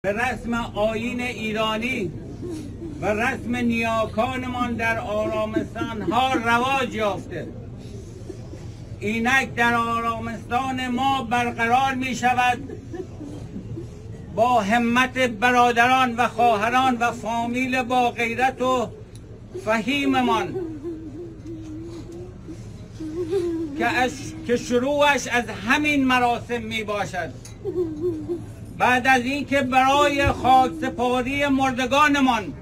به رسم آیین ایرانی و رسم نیاکانمان در آرامستان ها رواج یافته. اینک در آرامستان ما برقرار می شود با همت برادران و خواهران و فامیل با غیرت و فهیممان که شروعش از همین مراسم می باشد. بعد از اینکه برای خاکسپاری مردگانمان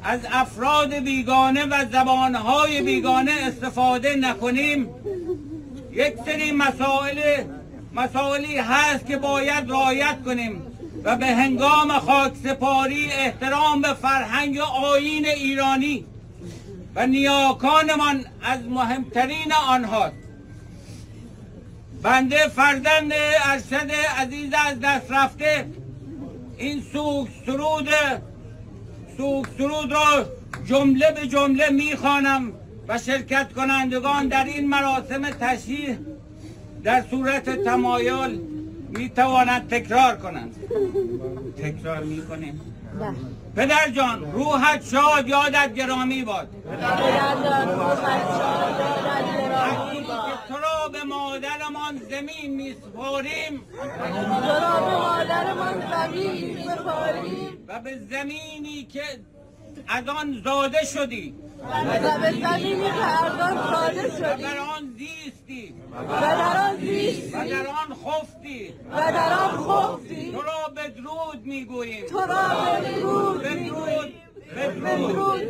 از افراد بیگانه و زبانهای بیگانه استفاده نکنیم، یک سری مسائلی هست که باید رعایت کنیم و به هنگام خاکسپاری احترام به فرهنگ و آیین ایرانی و نیاکانمان از مهمترین آنهاست. بنده فرزند ارشد عزیز از دست رفته این سوگ سرود را جمله به جمله میخوانم و شرکت کنندگان در این مراسم تشییع در صورت تمایل میتوانند تکرار کنند. تکرار میکنیم. پدر جان روحت شاد، یادت گرامی باد. تو را به مادرمان زمین میسپاریم و به زمینی که از آن زاده شدی و در آن زیستی و در آن خفتی تو را بدرود میگوییم. بدرود.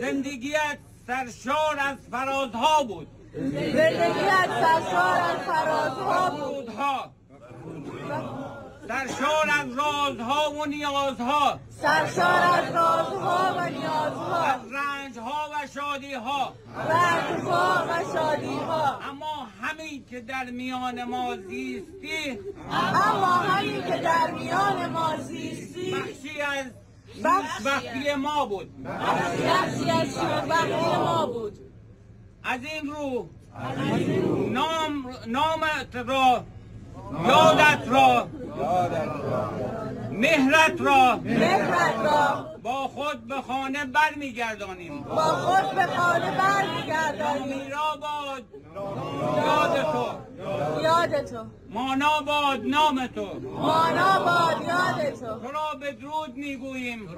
زندگیت سرشار از فرازها بود. سرشار از رازها و نیازها. از رنجها و شادیها. اما همین که در میان ما زیستی بخشی از وقتی ما بود. از این رو نامت را، یادت را، مهرت را با خود به خانه برمیگردانیم. میرا باد یاد تو، مانا باد نام تو، تو را بدرود میگوییم.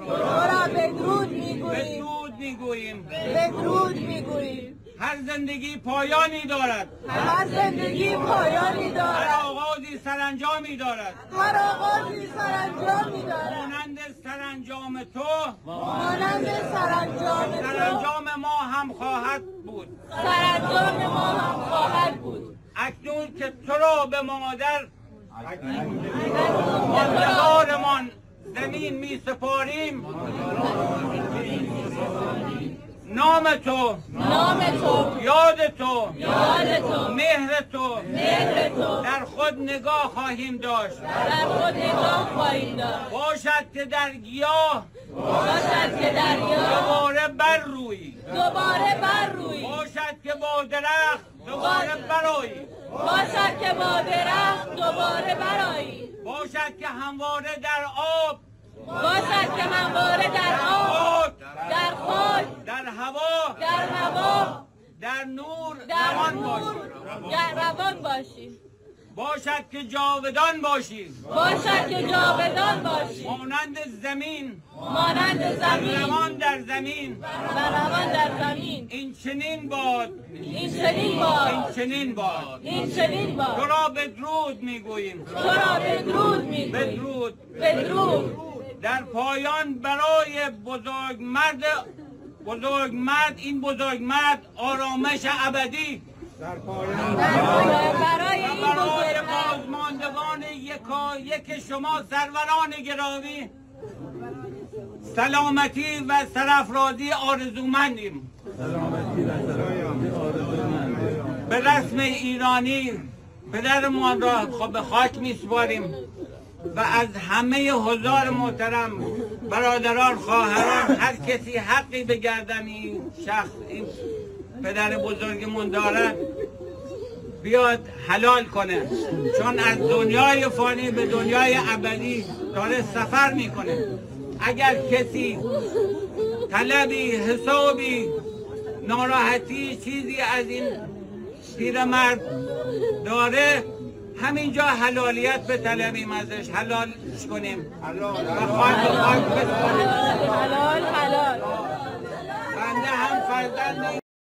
هر زندگی پایانی دارد. هر آغازی سرانجامی دارد. مانند سرانجام تو سرانجام ما هم خواهد بود. اکنون که تو را به مادرمان زمین می سپاریم، نام تو، یاد تو، مهر تو در خود نگاه خواهیم داشت. باشد که در گیاه دوباره بر روی، باشد که با درخت دوباره برآیی، باشد که همواره در آب، در خاک، در هوا، در نور روان باشی. باشد که جاودان باشی. مانند زمین، روان در زمین. این چنین باد. تو را بدرود میگوییم. بدرود. در پایان برای بزرگمرد آرامش ابدی، برای بازماندگان یک شما سروران گرامی سلامتی و سرافرازی آرزومندیم. به رسم ایرانی پدرمان را به خاک میسپاریم و از همه حضار محترم، برادران، خواهران، هر کسی حقی به گردن این شخص، این پدر بزرگمون دارد بیاد حلال کنه، چون از دنیای فانی به دنیای ابدی داره سفر میکنه. اگر کسی طلبی، حسابی، ناراحتی، چیزی از این پیرمرد داره، همینجا حلالیت به طلبیم ازش، حلالش کنیم. حلال حلال. بنده هم فرزند